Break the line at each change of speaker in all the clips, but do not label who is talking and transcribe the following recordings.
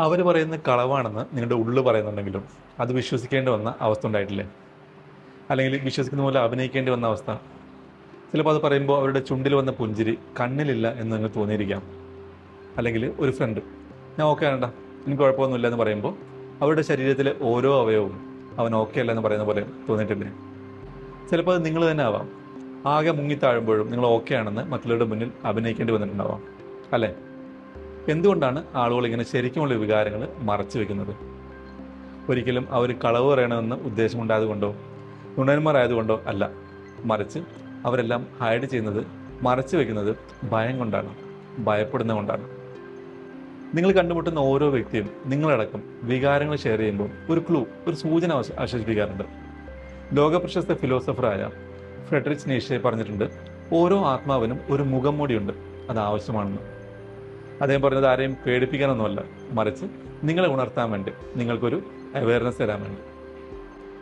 അവർ പറയുന്ന കളവാണെന്ന് നിങ്ങളുടെ ഉള്ളു പറയുന്നുണ്ടെങ്കിലും അത് വിശ്വസിക്കേണ്ടി വന്ന അവസ്ഥ ഉണ്ടായിട്ടില്ലേ? അല്ലെങ്കിൽ വിശ്വസിക്കുന്ന പോലെ അഭിനയിക്കേണ്ടി വന്ന അവസ്ഥ. ചിലപ്പോൾ അത് പറയുമ്പോൾ അവരുടെ ചുണ്ടിൽ വന്ന പുഞ്ചിരി കണ്ണിലില്ല എന്ന് നിങ്ങൾക്ക് തോന്നിയിരിക്കാം. അല്ലെങ്കിൽ ഒരു ഫ്രണ്ട്, ഞാൻ ഓക്കെ ആണണ്ട, എനിക്ക് കുഴപ്പമൊന്നുമില്ല എന്ന് പറയുമ്പോൾ അവരുടെ ശരീരത്തിലെ ഓരോ അവയവവും അവൻ ഓക്കെ അല്ല എന്ന് പറയുന്ന പോലെ തോന്നിയിട്ടില്ലേ? ചിലപ്പോൾ അത് നിങ്ങൾ തന്നെ ആവാം. ആകെ മുങ്ങിത്താഴുമ്പോഴും നിങ്ങൾ ഓക്കെ ആണെന്ന് മറ്റുള്ളവരുടെ മുന്നിൽ അഭിനയിക്കേണ്ടി വന്നിട്ടുണ്ടാവാം, അല്ലേ? എന്തുകൊണ്ടാണ് ആളുകൾ ഇങ്ങനെ ശരിക്കുമുള്ള വികാരങ്ങൾ മറച്ചു വെക്കുന്നത്? ഒരിക്കലും അവർ കളവ് പറയണമെന്ന് ഉദ്ദേശമുണ്ടായതുകൊണ്ടോ നുണന്മാരായതുകൊണ്ടോ അല്ല. മറിച്ച് അവരെല്ലാം ഹൈഡ് ചെയ്യുന്നത്, മറച്ചു വെക്കുന്നത് ഭയം കൊണ്ടാണ്, ഭയപ്പെടുന്നത് കൊണ്ടാണ്. നിങ്ങൾ കണ്ടുമുട്ടുന്ന ഓരോ വ്യക്തിയും നിങ്ങളടക്കം വികാരങ്ങൾ ഷെയർ ചെയ്യുമ്പോൾ ഒരു സൂചന ആശ്വസിപ്പിക്കാറുണ്ട്. ലോകപ്രശസ്ത ഫിലോസഫറായ ഫ്രെഡറിച്ച് നീഷെ പറഞ്ഞിട്ടുണ്ട്, ഓരോ ആത്മാവിനും ഒരു മുഖം മൂടിയുണ്ട്, അത് ആവശ്യമാണെന്ന്. അദ്ദേഹം പറഞ്ഞത് ആരെയും പേടിപ്പിക്കാനൊന്നുമല്ല, മറിച്ച് നിങ്ങളെ ഉണർത്താൻ വേണ്ടി, നിങ്ങൾക്കൊരു അവയർനെസ് തരാൻ വേണ്ടി.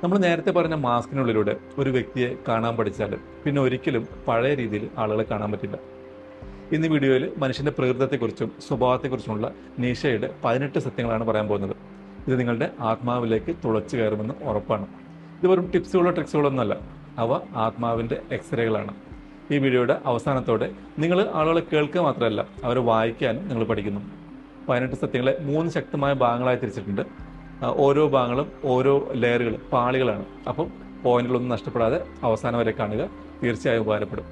നമ്മൾ നേരത്തെ പറഞ്ഞ മാസ്കിനുള്ളിലൂടെ ഒരു വ്യക്തിയെ കാണാൻ പഠിച്ചാൽ പിന്നെ ഒരിക്കലും പഴയ രീതിയിൽ ആളുകളെ കാണാൻ പറ്റില്ല. ഇന്ന് വീഡിയോയിൽ മനുഷ്യന്റെ പ്രകൃതത്തെക്കുറിച്ചും സ്വഭാവത്തെക്കുറിച്ചുമുള്ള നീഷയുടെ 18 സത്യങ്ങളാണ് പറയാൻ പോകുന്നത്. ഇത് നിങ്ങളുടെ ആത്മാവിലേക്ക് തുളച്ചു കയറുമെന്ന് ഉറപ്പാണ്. ഇത് വെറും ടിപ്സുകളോ ട്രിക്സുകളോ ഒന്നുമല്ല, അവ ആത്മാവിൻ്റെ എക്സ്റേകളാണ്. ഈ വീഡിയോയുടെ അവസാനത്തോടെ നിങ്ങൾ ആളുകളെ കേൾക്കുക മാത്രമല്ല, അവരെ വായിക്കാനും നിങ്ങൾ പഠിക്കുന്നു. 18 സത്യങ്ങളെ 3 ശക്തമായ ഭാഗങ്ങളായി തിരിച്ചിട്ടുണ്ട്. ഓരോ ഭാഗങ്ങളും ഓരോ ലെയറുകൾ, പാളികളാണ്. അപ്പം പോയിന്റുകളൊന്നും നഷ്ടപ്പെടാതെ അവസാനം വരെ കാണുക, തീർച്ചയായും ഉപകാരപ്പെടും.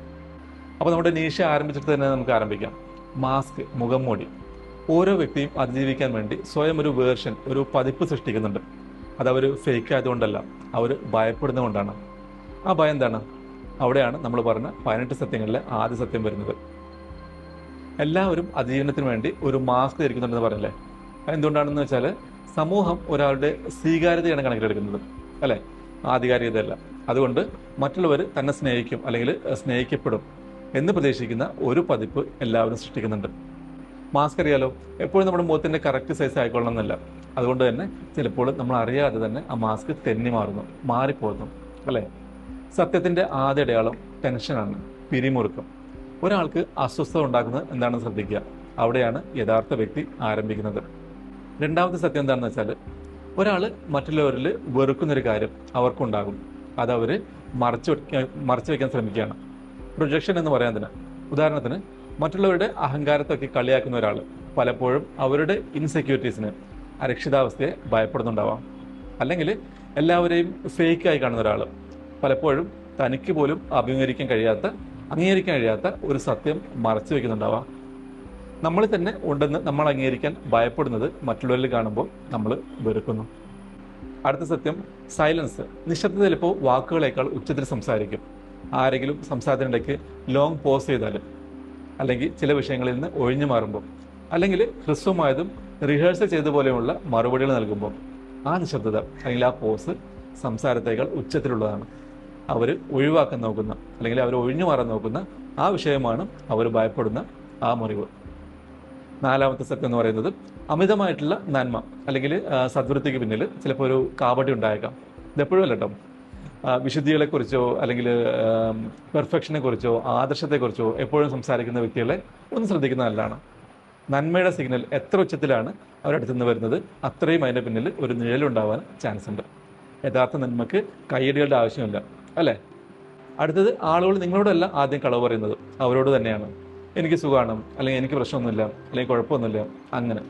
അപ്പോൾ നമ്മുടെ നീഷ ആരംഭിച്ചിട്ട് തന്നെ നമുക്ക് ആരംഭിക്കാം. മാസ്ക്, മുഖം മൂടി. ഓരോ വ്യക്തിയും അതിജീവിക്കാൻ വേണ്ടി സ്വയം ഒരു വേർഷൻ, ഒരു പതിപ്പ് സൃഷ്ടിക്കുന്നുണ്ട്. അതവർ ഫേക്ക് ആയതുകൊണ്ടല്ല, അവർ ഭയപ്പെടുന്നതുകൊണ്ടാണ്. ആ ഭയം എന്താണ്? അവിടെയാണ് നമ്മൾ പറഞ്ഞ 18 സത്യങ്ങളിലെ ആദ്യ സത്യം വരുന്നത്. എല്ലാവരും അതിജീവനത്തിന് വേണ്ടി ഒരു മാസ്ക് ധരിക്കുന്നുണ്ടെന്ന് പറഞ്ഞല്ലേ? എന്തുകൊണ്ടാണെന്ന് വെച്ചാൽ സമൂഹം ഒരാളുടെ സ്വീകാര്യതയാണ് കണക്കിലെടുക്കുന്നത്, അല്ലേ? ആധികാരികതയല്ല. അതുകൊണ്ട് മറ്റുള്ളവർ തന്നെ സ്നേഹിക്കും അല്ലെങ്കിൽ സ്നേഹിക്കപ്പെടും എന്ന് പ്രതീക്ഷിക്കുന്ന ഒരു പതിപ്പ് എല്ലാവരും സൃഷ്ടിക്കുന്നുണ്ട്. മാസ്ക് അറിയാലോ, എപ്പോഴും നമ്മുടെ മുഖത്തിൻ്റെ കറക്റ്റ് സൈസ് ആയിക്കൊള്ളണമെന്നില്ല. അതുകൊണ്ട് തന്നെ ചിലപ്പോൾ നമ്മൾ അറിയാതെ തന്നെ ആ മാസ്ക് തെന്നി മാറുന്നു, മാറിപ്പോകുന്നു, അല്ലേ? സത്യത്തിൻ്റെ ആദ്യ അടയാളം ടെൻഷനാണ്, പിരിമുറുക്കം. ഒരാൾക്ക് അസ്വസ്ഥത ഉണ്ടാക്കുന്നത് എന്താണെന്ന് ശ്രദ്ധിക്കുക. അവിടെയാണ് യഥാർത്ഥ വ്യക്തി ആരംഭിക്കുന്നത്. രണ്ടാമത്തെ സത്യം എന്താണെന്ന് വെച്ചാൽ, ഒരാൾ മറ്റുള്ളവരിൽ വെറുക്കുന്നൊരു കാര്യം അവർക്കുണ്ടാകും. അതവർ മറച്ചു വയ്ക്കാൻ ശ്രമിക്കുകയാണ്. പ്രൊജക്ഷൻ എന്ന് പറയാൻ തന്നെ. ഉദാഹരണത്തിന്, മറ്റുള്ളവരുടെ അഹങ്കാരത്തൊക്കെ കളിയാക്കുന്ന ഒരാൾ പലപ്പോഴും അവരുടെ ഇൻസെക്യൂരിറ്റീസിന്, അരക്ഷിതാവസ്ഥയെ ഭയപ്പെടുന്നുണ്ടാവാം. അല്ലെങ്കിൽ എല്ലാവരെയും ഫേക്കായി കാണുന്ന ഒരാൾ പലപ്പോഴും തനിക്ക് പോലും അംഗീകരിക്കാൻ കഴിയാത്ത ഒരു സത്യം മറച്ചു വയ്ക്കുന്നുണ്ടാവാം. നമ്മൾ തന്നെ ഉണ്ടെന്ന് നമ്മൾ അംഗീകരിക്കാൻ ഭയപ്പെടുന്നത് മറ്റുള്ളവരിൽ കാണുമ്പോൾ നമ്മൾ വെറുക്കുന്നു. അടുത്ത സത്യം സൈലൻസ്. നിശബ്ദത ചിലപ്പോൾ വാക്കുകളേക്കാൾ ഉച്ചത്തിൽ സംസാരിക്കും. ആരെങ്കിലും സംസാരത്തിനിടയ്ക്ക് ലോങ് പോസ് ചെയ്താൽ, അല്ലെങ്കിൽ ചില വിഷയങ്ങളിൽ നിന്ന് ഒഴിഞ്ഞു മാറുമ്പോൾ, അല്ലെങ്കിൽ ഹ്രസ്വമായതും റിഹേഴ്സൽ ചെയ്ത പോലെയുള്ള മറുപടികൾ നൽകുമ്പോൾ, ആ നിശബ്ദത അല്ലെങ്കിൽ ആ പോസ് സംസാരത്തേക്കാൾ ഉച്ചത്തിലുള്ളതാണ്. അവർ ഒഴിവാക്കാൻ നോക്കുന്ന, അല്ലെങ്കിൽ അവർ ഒഴിഞ്ഞു മാറാൻ നോക്കുന്ന ആ വിഷയമാണ് അവർ ഭയപ്പെടുന്ന ആ മുറിവ്. നാലാമത്തെ സത്യം എന്ന് പറയുന്നത് അമിതമായിട്ടുള്ള നന്മ അല്ലെങ്കിൽ സദ്വൃത്തിക്ക് പിന്നിൽ ചിലപ്പോൾ ഒരു കാപട്യം ഉണ്ടായേക്കാം. ഇതെപ്പോഴും അല്ല കേട്ടോ. വിശുദ്ധികളെക്കുറിച്ചോ അല്ലെങ്കിൽ പെർഫെക്ഷനെ കുറിച്ചോ ആദർശത്തെക്കുറിച്ചോ എപ്പോഴും സംസാരിക്കുന്ന വ്യക്തികളെ ഒന്ന് ശ്രദ്ധിക്കുന്ന നല്ലതാണ്. നന്മയുടെ സിഗ്നൽ എത്ര ഉച്ചത്തിലാണ് അവരടുത്തു നിന്ന് വരുന്നത്, അത്രയും അതിൻ്റെ പിന്നിൽ ഒരു നിഴലുണ്ടാവാൻ ചാൻസ് ഉണ്ട്. യഥാർത്ഥ നന്മക്ക് കയ്യടികളുടെ ആവശ്യമില്ല, അല്ലേ? അടുത്തത്, ആളുകൾ നിങ്ങളോടല്ല ആദ്യം കളവ് പറയുന്നത്, അവരോട് തന്നെയാണ്. എനിക്ക് സുഖമാണ്, അല്ലെങ്കിൽ എനിക്ക് പ്രശ്നമൊന്നുമില്ല, അല്ലെങ്കിൽ കുഴപ്പമൊന്നുമില്ല, അങ്ങനെ.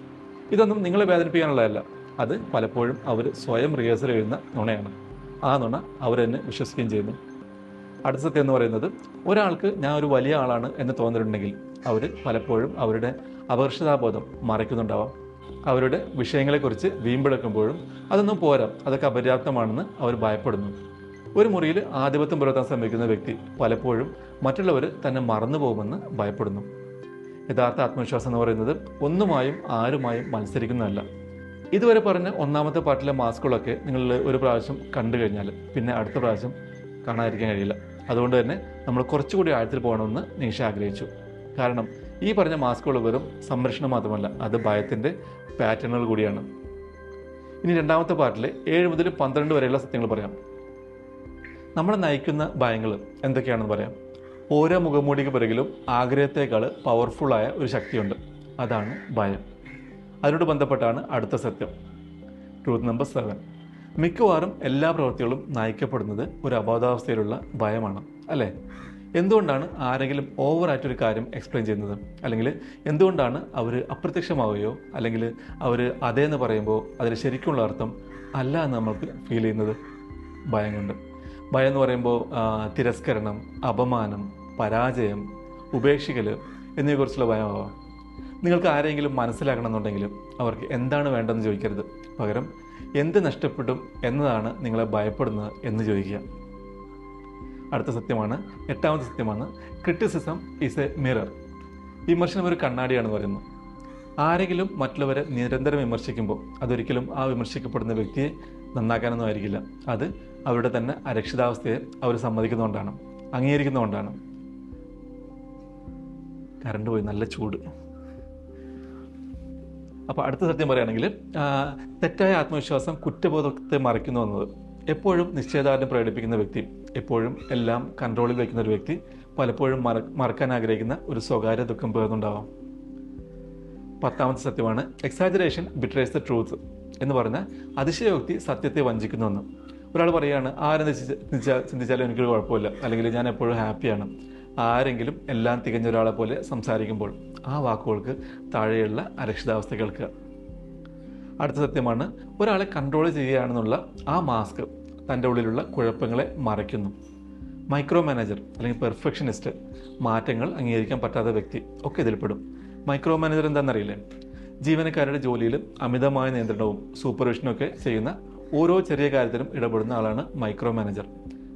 ഇതൊന്നും നിങ്ങളെ വേദനിപ്പിക്കാനുള്ളതല്ല. അത് പലപ്പോഴും അവർ സ്വയം റിഹേഴ്സൽ ചെയ്യുന്ന നുണയാണ്. ആ നുണ അവർ തന്നെ വിശ്വസിക്കുകയും ചെയ്യുന്നു. അടുത്ത സത്യം എന്ന് പറയുന്നത്, ഒരാൾക്ക് ഞാൻ ഒരു വലിയ ആളാണ് എന്ന് തോന്നിയിട്ടുണ്ടെങ്കിൽ അവർ പലപ്പോഴും അവരുടെ അപകർഷതാബോധം മറയ്ക്കുന്നുണ്ടാവാം. അവരുടെ വിഷയങ്ങളെക്കുറിച്ച് വീമ്പിളക്കുമ്പോഴും അതൊന്നും പോരാ, അതൊക്കെ അപര്യാപ്തമാണെന്ന് അവർ ഭയപ്പെടുന്നു. ഒരു മുറിയിൽ ആധിപത്യം പുലർത്താൻ ശ്രമിക്കുന്ന വ്യക്തി പലപ്പോഴും മറ്റുള്ളവർ തന്നെ മറന്നു പോകുമെന്ന് ഭയപ്പെടുന്നു. യഥാർത്ഥ ആത്മവിശ്വാസം എന്ന് പറയുന്നത് ഒന്നുമായും ആരുമായും മത്സരിക്കുന്നതല്ല. ഇതുവരെ പറഞ്ഞ ഒന്നാമത്തെ പാർട്ടിലെ മാസ്കുകളൊക്കെ നിങ്ങൾ ഒരു പ്രാവശ്യം കണ്ടു കഴിഞ്ഞാൽ പിന്നെ അടുത്ത പ്രാവശ്യം കാണാതിരിക്കാൻ കഴിയില്ല. അതുകൊണ്ട് തന്നെ നമ്മൾ കുറച്ചുകൂടി ആഴത്തിൽ പോകണമെന്ന് നീഷ ആഗ്രഹിച്ചു. കാരണം ഈ പറഞ്ഞ മാസ്കുകൾ വെറും സംരക്ഷണം മാത്രമല്ല, അത് ഭയത്തിൻ്റെ പാറ്റേണുകൾ കൂടിയാണ്. ഇനി രണ്ടാമത്തെ പാർട്ടിൽ 7 മുതൽ 12 വരെയുള്ള സത്യങ്ങൾ പറയാം. നമ്മളെ നയിക്കുന്ന ഭയങ്ങൾ എന്തൊക്കെയാണെന്ന് പറയാം. ഓരോ മുഖംമൂടിക്ക് പിറകിലും ആഗ്രഹത്തേക്കാൾ പവർഫുള്ളായ ഒരു ശക്തിയുണ്ട്, അതാണ് ഭയം. അതിനോട് ബന്ധപ്പെട്ടാണ് അടുത്ത സത്യം. Truth number 7. മിക്കവാറും എല്ലാ പ്രവൃത്തികളും നയിക്കപ്പെടുന്നത് ഒരു അബോധാവസ്ഥയിലുള്ള ഭയമാണ്, അല്ലേ? എന്തുകൊണ്ടാണ് ആരെങ്കിലും ഓവറായിട്ടൊരു കാര്യം എക്സ്പ്ലെയിൻ ചെയ്യുന്നത്? അല്ലെങ്കിൽ എന്തുകൊണ്ടാണ് അവർ അപ്രത്യക്ഷമാവുകയോ അല്ലെങ്കിൽ അവർ അതേന്ന് പറയുമ്പോൾ അതിൽ ശരിക്കുള്ള അർത്ഥം അല്ല എന്ന് നമ്മൾക്ക് ഫീൽ ചെയ്യുന്നത്? ഭയം കൊണ്ട്. ഭയം എന്ന് പറയുമ്പോൾ തിരസ്കരണം, അപമാനം, പരാജയം, ഉപേക്ഷിക്കൽ എന്നിവയെക്കുറിച്ചുള്ള ഭയമാവാം. നിങ്ങൾക്ക് ആരെങ്കിലും മനസ്സിലാക്കണമെന്നുണ്ടെങ്കിൽ അവർക്ക് എന്താണ് വേണ്ടതെന്ന് ചോദിക്കരുത്. പകരം എന്ത് നഷ്ടപ്പെടും എന്നതാണ് നിങ്ങളെ ഭയപ്പെടുന്നത് എന്ന് ചോദിക്കുക. അടുത്ത സത്യമാണ്, 8ാമത്തെ സത്യമാണ്, ക്രിറ്റിസിസം ഈസ് എ മിറർ. വിമർശനം ഒരു കണ്ണാടിയാണെന്ന് പറയുന്നു. ആരെങ്കിലും മറ്റുള്ളവരെ നിരന്തരം വിമർശിക്കുമ്പോൾ അതൊരിക്കലും ആ വിമർശിക്കപ്പെടുന്ന വ്യക്തിയെ നന്നാക്കാനൊന്നും ആയിരിക്കില്ല. അത് അവരുടെ തന്നെ അരക്ഷിതാവസ്ഥയെ അവർ സമ്മതിക്കുന്നതുകൊണ്ടാണ്, അംഗീകരിക്കുന്നതുകൊണ്ടാണ്. കറണ്ട് പോയി, നല്ല ചൂട്. അപ്പോൾ അടുത്ത സത്യം പറയുകയാണെങ്കിൽ, തെറ്റായ ആത്മവിശ്വാസം കുറ്റബോധത്തെ മറയ്ക്കുന്നു എന്നത്. എപ്പോഴും നിശ്ചയദാർഢ്യം പ്രകടിപ്പിക്കുന്ന വ്യക്തി, എപ്പോഴും എല്ലാം കൺട്രോളിൽ വയ്ക്കുന്ന ഒരു വ്യക്തി പലപ്പോഴും മറക്കാൻ ആഗ്രഹിക്കുന്ന ഒരു സ്വകാര്യ ദുഃഖം പേർന്നുണ്ടാവാം. 10ാമത്തെ സത്യമാണ്, എക്സാജറേഷൻ ബിട്രേസ് ദ ട്രൂത്ത് എന്ന് പറഞ്ഞാൽ അതിശയോക്തി സത്യത്തെ വഞ്ചിക്കുന്നുവെന്ന്. ഒരാൾ പറയുകയാണ്, ആരെന്ന് ചിന്തിച്ചാലും എനിക്കൊരു കുഴപ്പമില്ല, അല്ലെങ്കിൽ ഞാൻ എപ്പോഴും ഹാപ്പിയാണ്. ആരെങ്കിലും എല്ലാം തികഞ്ഞ ഒരാളെ പോലെ സംസാരിക്കുമ്പോൾ ആ വാക്കുകൾക്ക് താഴെയുള്ള അരക്ഷിതാവസ്ഥ കേൾക്കുക. അടുത്ത സത്യമാണ്, ഒരാളെ കൺട്രോൾ ചെയ്യുകയാണെന്നുള്ള ആ മാസ്ക് തൻ്റെ ഉള്ളിലുള്ള കുഴപ്പങ്ങളെ മറയ്ക്കുന്നു. മൈക്രോ മാനേജർ അല്ലെങ്കിൽ പെർഫെക്ഷനിസ്റ്റ്, മാറ്റങ്ങൾ അംഗീകരിക്കാൻ പറ്റാത്ത വ്യക്തി ഒക്കെ ഇതിൽപ്പെടും. Micro manager എന്താണെന്നറിയില്ലേ? ജീവനക്കാരുടെ ജോലിയിൽ അമിതമായ നിയന്ത്രണവും സൂപ്പർവിഷനും ഒക്കെ ചെയ്യുന്ന ഓരോ ചെറിയ കാര്യത്തിലും ഇടപെടുന്ന ആളാണ് മൈക്രോ മാനേജർ.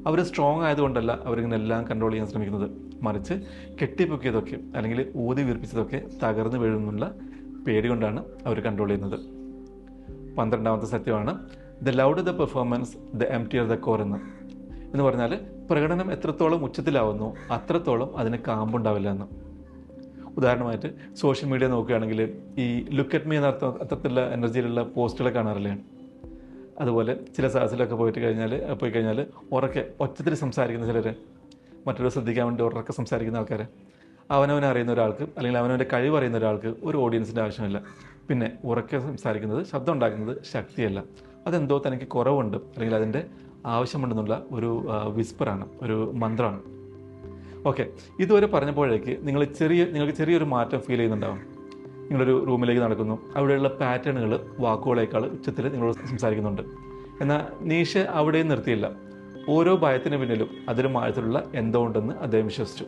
അവർ സ്ട്രോങ് ആയതുകൊണ്ടല്ല അവരിങ്ങനെ എല്ലാം കൺട്രോൾ ചെയ്യാൻ ശ്രമിക്കുന്നത്, മറിച്ച് കെട്ടിപ്പൊക്കിയതൊക്കെ അല്ലെങ്കിൽ ഊതി വീർപ്പിച്ചതൊക്കെ തകർന്നു വീഴുന്നുള്ള പേടി കൊണ്ടാണ് അവർ കൺട്രോൾ ചെയ്യുന്നത്. 12ാമത്തെ സത്യമാണ്, the louder the performance the emptier the core എന്ന് പറഞ്ഞാൽ പ്രകടനം എത്രത്തോളം ഉച്ചത്തിലാവുന്നു അത്രത്തോളം അതിന് കാമ്പുണ്ടാവില്ല എന്ന്. ഉദാഹരണമായിട്ട് സോഷ്യൽ മീഡിയ നോക്കുകയാണെങ്കിൽ ഈ ലുക്ക് അറ്റ് മീ എന്ന അർത്ഥത്തിലുള്ള എനർജിയിലുള്ള പോസ്റ്റുകൾ കാണാറില്ലേ? അതുപോലെ ചില സദസ്സിലൊക്കെ പോയി കഴിഞ്ഞാൽ ഉറക്കെ ഒച്ചത്തിൽ സംസാരിക്കുന്ന ചിലർ, മറ്റൊരു ശ്രദ്ധിക്കാൻ വേണ്ടി ഉറക്കെ സംസാരിക്കുന്ന ആൾക്കാർ. അവനവനെ അറിയുന്ന ഒരാൾക്ക് അല്ലെങ്കിൽ അവനവൻ്റെ കഴിവ് അറിയുന്ന ഒരാൾക്ക് ഒരു ഓഡിയൻസിൻ്റെ ആവശ്യമില്ല. പിന്നെ ഉറക്കെ സംസാരിക്കുന്നത്, ശബ്ദം ഉണ്ടാക്കുന്നത് ശക്തിയല്ല, അതെന്തോ തനിക്ക് കുറവുണ്ട് അല്ലെങ്കിൽ അതിൻ്റെ ആവശ്യമുണ്ടെന്നുള്ള ഒരു വിസ്പറാണ്, ഒരു മന്ത്രമാണ്. ഓക്കെ, ഇതുവരെ പറഞ്ഞപ്പോഴേക്ക് നിങ്ങൾക്ക് ചെറിയൊരു മാറ്റം ഫീൽ ചെയ്യുന്നുണ്ടാവും. നിങ്ങളൊരു റൂമിലേക്ക് നടക്കുന്നു, അവിടെയുള്ള പാറ്റേണുകൾ വാക്കുകളേക്കാൾ ഉച്ചത്തിൽ നിങ്ങളോട് സംസാരിക്കുന്നുണ്ട്. എന്നാൽ നീഷ അവിടെയും നിർത്തിയില്ല. ഓരോ ഭയത്തിന് പിന്നിലും അതിലും ആഴത്തിലുള്ള എന്തോ ഉണ്ടെന്ന് അദ്ദേഹം വിശ്വസിച്ചു.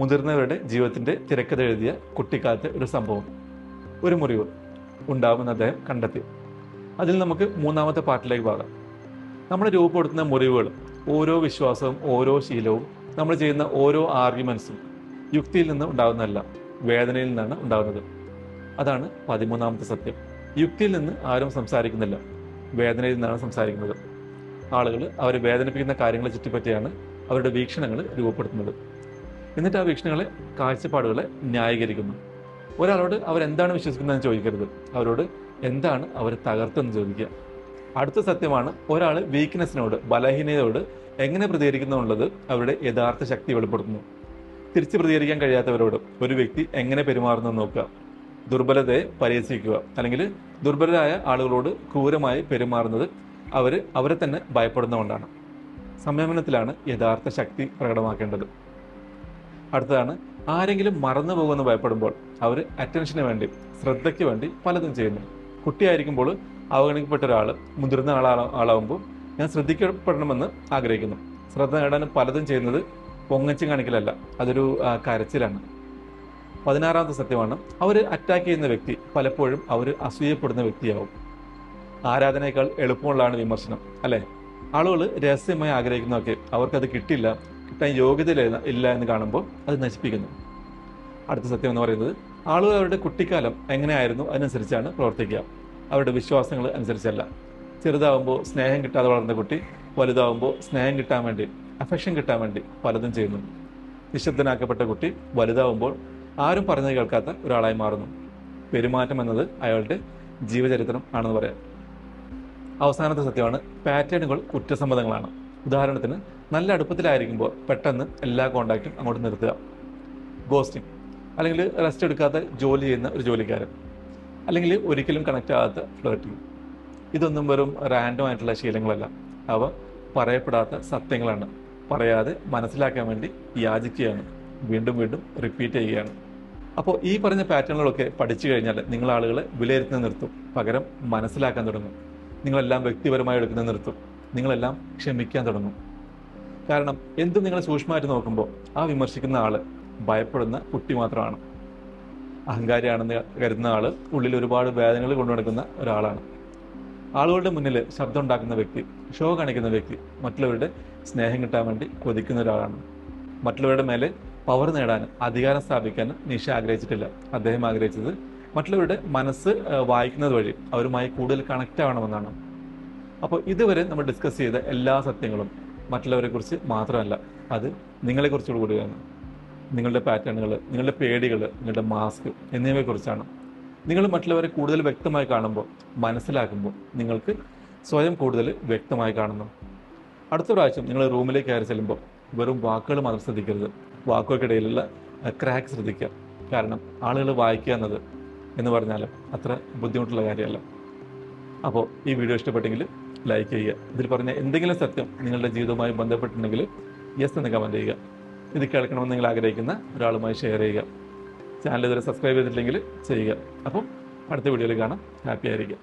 മുതിർന്നവരുടെ ജീവിതത്തിൻ്റെ തിരക്കഥ എഴുതിയ കുട്ടിക്കാലത്തെ ഒരു സംഭവം, ഒരു മുറിവ് ഉണ്ടാകുമെന്ന് അദ്ദേഹം കണ്ടെത്തി. അതിൽ നമുക്ക് 3ാമത്തെ പാർട്ടിലേക്ക് പോകാം. നമ്മൾ രൂപപ്പെടുത്തുന്ന മുറിവുകൾ, ഓരോ വിശ്വാസവും ഓരോ ശീലവും നമ്മൾ ചെയ്യുന്ന ഓരോ ആർഗ്യുമെൻസും യുക്തിയിൽ നിന്ന് ഉണ്ടാകുന്നതല്ല, വേദനയിൽ നിന്നാണ് ഉണ്ടാകുന്നത്. അതാണ് 13ാമത്തെ സത്യം. യുക്തിയിൽ നിന്ന് ആരും സംസാരിക്കുന്നില്ല, വേദനയിൽ നിന്നാണ് സംസാരിക്കുന്നത്. ആളുകൾ അവരെ വേദനിപ്പിക്കുന്ന കാര്യങ്ങളെ ചുറ്റിപ്പറ്റിയാണ് അവരുടെ വീക്ഷണങ്ങൾ രൂപപ്പെടുത്തുന്നത്. എന്നിട്ട് ആ വീക്ഷണങ്ങളെ, കാഴ്ചപ്പാടുകളെ ന്യായീകരിക്കുന്നു. ഒരാളോട് അവരെന്താണ് വിശ്വസിക്കുന്നതെന്ന് ചോദിക്കരുത്, അവരോട് എന്താണ് അവർ തകർത്തെന്ന് ചോദിക്കുക. അടുത്ത സത്യമാണ്, ഒരാൾ വീക്ക്നെസ്സിനോട്, ബലഹീനതയോട് എങ്ങനെ പ്രതികരിക്കുന്നു എന്നുള്ളത് അവരുടെ യഥാർത്ഥ ശക്തി വെളിപ്പെടുത്തുന്നു. തിരിച്ച് പ്രതികരിക്കാൻ കഴിയാത്തവരോട് ഒരു വ്യക്തി എങ്ങനെ പെരുമാറുന്നു നോക്കുക. ദുർബലതയെ പരിഹസിക്കുക അല്ലെങ്കിൽ ദുർബലരായ ആളുകളോട് ക്രൂരമായി പെരുമാറുന്നത് അവരെ തന്നെ ഭയപ്പെടുന്നതുകൊണ്ടാണ്. സംയമനത്തിലാണ് യഥാർത്ഥ ശക്തി പ്രകടമാക്കേണ്ടത്. അടുത്തതാണ്, ആരെങ്കിലും മറന്നു പോകുമെന്ന് ഭയപ്പെടുമ്പോൾ അവർ അറ്റൻഷന് വേണ്ടി, ശ്രദ്ധയ്ക്ക് വേണ്ടി പലതും ചെയ്യുന്നു. കുട്ടിയായിരിക്കുമ്പോൾ അവഗണിക്കപ്പെട്ട ഒരാൾ മുതിർന്ന ആളാവുമ്പോൾ ഞാൻ ശ്രദ്ധിക്കപ്പെടണമെന്ന് ആഗ്രഹിക്കുന്നു. ശ്രദ്ധ നേടാൻ പലതും ചെയ്യുന്നത് പൊങ്ങച്ചും കാണിക്കലല്ല, അതൊരു കരച്ചിലാണ്. 16ാമത്തെ സത്യമാണ്, അവർ അറ്റാക്ക് ചെയ്യുന്ന വ്യക്തി പലപ്പോഴും അവർ അസൂയപ്പെടുന്ന വ്യക്തിയാവും. ആരാധനയേക്കാൾ എളുപ്പമുള്ളതാണ് വിമർശനം, അല്ലേ? ആളുകൾ രഹസ്യമായി ആഗ്രഹിക്കുന്നതൊക്കെ അവർക്കത് കിട്ടാൻ യോഗ്യത ഇല്ല എന്ന് കാണുമ്പോൾ അത് നശിപ്പിക്കുന്നു. അടുത്ത സത്യം എന്ന് പറയുന്നത്, ആളുകൾ അവരുടെ കുട്ടിക്കാലം എങ്ങനെയായിരുന്നു അതിനനുസരിച്ചാണ് പ്രവർത്തിക്കുക, അവരുടെ വിശ്വാസങ്ങൾ അനുസരിച്ചല്ല. ചെറുതാവുമ്പോൾ സ്നേഹം കിട്ടാതെ വളർന്ന കുട്ടി വലുതാവുമ്പോൾ സ്നേഹം കിട്ടാൻ വേണ്ടി, അഫെക്ഷൻ കിട്ടാൻ വേണ്ടി പലതും ചെയ്യുന്നു. നിശബ്ദനാക്കപ്പെട്ട കുട്ടി വലുതാവുമ്പോൾ ആരും പറഞ്ഞത് കേൾക്കാത്ത ഒരാളായി മാറുന്നു. പെരുമാറ്റം എന്നത് അയാളുടെ ജീവചരിത്രം ആണെന്ന് പറയാം. അവസാനത്തെ സത്യമാണ്, പാറ്റേണുകൾ കുറ്റസമ്മതങ്ങളാണ്. ഉദാഹരണത്തിന്, നല്ല അടുപ്പത്തിലായിരിക്കുമ്പോൾ പെട്ടെന്ന് എല്ലാ കോണ്ടാക്റ്റും അങ്ങോട്ട് നിർത്തുക. ഗോസ്റ്റിംഗ് അല്ലെങ്കിൽ റെസ്റ്റ് എടുക്കാതെ ജോലി ചെയ്യുന്ന ഒരു ജോലിക്കാരൻ. അല്ലെങ്കിൽ ഒരിക്കലും കണക്റ്റ് ആകാത്ത ഫ്ലേർട്ടിങ്. ഇതൊന്നും വെറും റാൻഡം ആയിട്ടുള്ള ശീലങ്ങളല്ല, അവ പറയപ്പെടാത്ത സത്യങ്ങളാണ്. പറയാതെ മനസ്സിലാക്കാൻ വേണ്ടി യാചിക്കുകയാണ്, വീണ്ടും വീണ്ടും റിപ്പീറ്റ് ചെയ്യുകയാണ്. അപ്പോൾ ഈ പറഞ്ഞ പാറ്റേണുകളൊക്കെ പഠിച്ചു കഴിഞ്ഞാൽ നിങ്ങൾ ആളുകളെ വിലയിരുത്തുന്നത് നിർത്തും, പകരം മനസ്സിലാക്കാൻ തുടങ്ങും. നിങ്ങളെല്ലാം വ്യക്തിപരമായി എടുക്കുന്നത് നിർത്തും, നിങ്ങളെല്ലാം ക്ഷമിക്കാൻ തുടങ്ങും. കാരണം എന്തും നിങ്ങൾ സൂക്ഷ്മമായിട്ട് നോക്കുമ്പോൾ ആ വിമർശിക്കുന്ന ആള് ഭയപ്പെടുന്ന കുട്ടി മാത്രമാണ്. അഹങ്കാരിയാണെന്ന് കരുതുന്ന ആള് ഉള്ളിൽ ഒരുപാട് വേദനകൾ കൊണ്ടു നടക്കുന്ന ഒരാളാണ്. ആളുകളുടെ മുന്നിൽ ശബ്ദം ഉണ്ടാക്കുന്ന വ്യക്തി, ഷോ കാണിക്കുന്ന വ്യക്തി, മറ്റുള്ളവരുടെ സ്നേഹം കിട്ടാൻ വേണ്ടി കൊതിക്കുന്ന ഒരാളാണ്. മറ്റുള്ളവരുടെ മേലെ പവർ നേടാനും അധികാരം സ്ഥാപിക്കാനും നിഷ ആഗ്രഹിച്ചിട്ടില്ല. അദ്ദേഹം ആഗ്രഹിച്ചത് മറ്റുള്ളവരുടെ മനസ്സ് വായിക്കുന്നത് വഴി അവരുമായി കൂടുതൽ കണക്റ്റ് ആവണമെന്നാണ്. അപ്പോൾ ഇതുവരെ നമ്മൾ ഡിസ്കസ് ചെയ്ത എല്ലാ സത്യങ്ങളും മറ്റുള്ളവരെ കുറിച്ച് മാത്രമല്ല, അത് നിങ്ങളെക്കുറിച്ച് കൂടിയാണ്. നിങ്ങളുടെ പാറ്റേണുകൾ, നിങ്ങളുടെ പേടികൾ, നിങ്ങളുടെ മാസ്ക് എന്നിവയെക്കുറിച്ചാണ്. നിങ്ങൾ മറ്റുള്ളവരെ കൂടുതൽ വ്യക്തമായി കാണുമ്പോൾ, മനസ്സിലാക്കുമ്പോൾ നിങ്ങൾക്ക് സ്വയം കൂടുതൽ വ്യക്തമായി കാണുന്നു. അടുത്ത പ്രാവശ്യം നിങ്ങൾ റൂമിലേക്ക് കയറി ചെല്ലുമ്പോൾ വെറും വാക്കുകൾ മാത്രം ശ്രദ്ധിക്കരുത്, വാക്കുകൾക്കിടയിലുള്ള ക്രാക്ക് ശ്രദ്ധിക്കുക. കാരണം ആളുകൾ വായിക്കുക എന്ന് പറഞ്ഞാൽ അത്ര ബുദ്ധിമുട്ടുള്ള കാര്യമല്ല. അപ്പോൾ ഈ വീഡിയോ ഇഷ്ടപ്പെട്ടെങ്കിൽ ലൈക്ക് ചെയ്യുക. ഇതിൽ പറഞ്ഞ എന്തെങ്കിലും സത്യം നിങ്ങളുടെ ജീവിതവുമായി ബന്ധപ്പെട്ടിട്ടുണ്ടെങ്കിൽ യെസ് എന്ന് കമൻറ്റ് ചെയ്യുക. ഇത് കേൾക്കണമെന്ന് നിങ്ങൾ ആഗ്രഹിക്കുന്ന ഒരാളുമായി ഷെയർ ചെയ്യുക. ചാനൽ ഇതുവരെ സബ്സ്ക്രൈബ് ചെയ്തിട്ടില്ലെങ്കിൽ ചെയ്യുക. അപ്പം അടുത്ത വീഡിയോയിൽ കാണാം. ഹാപ്പി ആയിരിക്കുക.